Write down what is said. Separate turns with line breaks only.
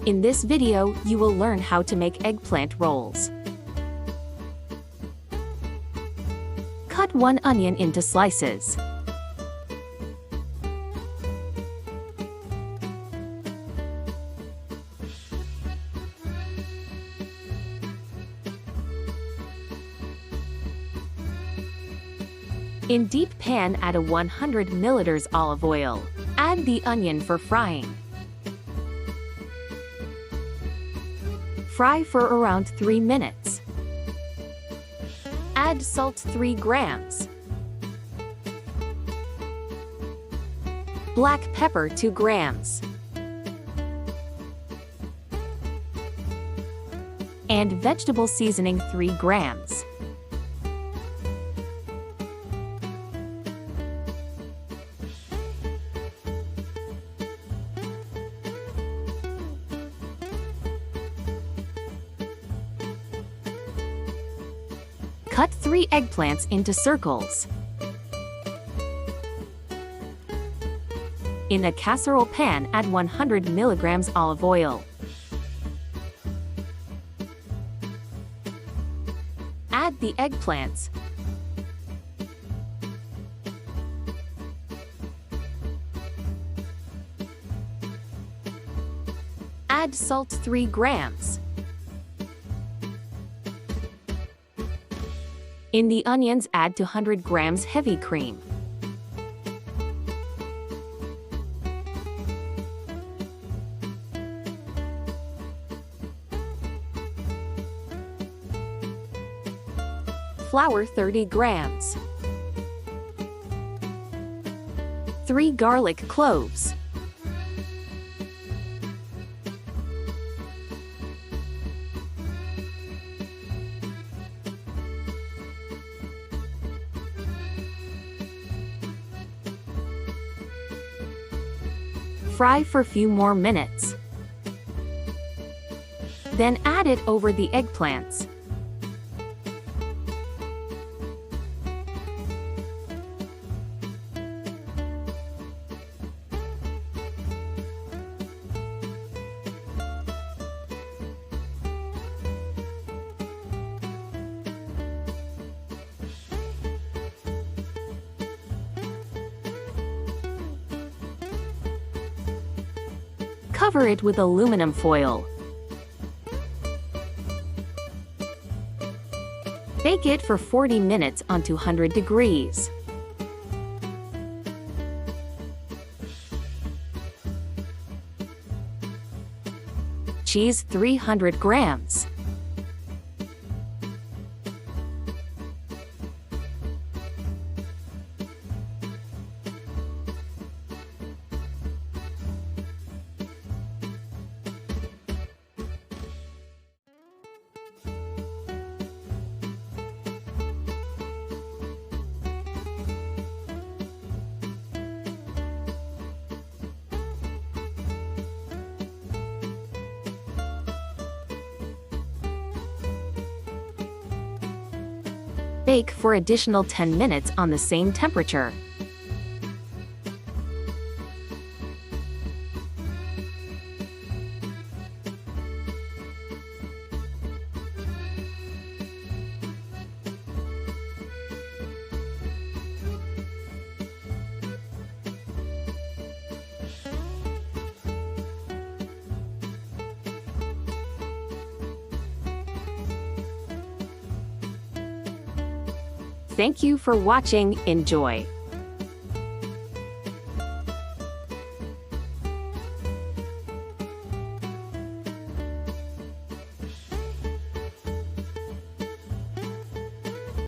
In this video, you will learn how to make eggplant rolls. Cut 1 onion into slices. In deep pan, add a 100 ml olive oil. Add the onion for frying. Fry for around 3 minutes. Add salt 3 grams. Black pepper 2 grams. And vegetable seasoning 3 grams. Cut 3 eggplants into circles. In a casserole pan, add 100 mg olive oil. Add the eggplants. Add salt 3 grams. In the onions, add 200 grams heavy cream. Flour 30 grams. 3 garlic cloves. Fry for a few more minutes. Then add it over the eggplants. Cover it with aluminum foil. Bake it for 40 minutes on 200 degrees. Cheese 300 grams. Bake for additional 10 minutes on the same temperature. Thank you for watching. Enjoy!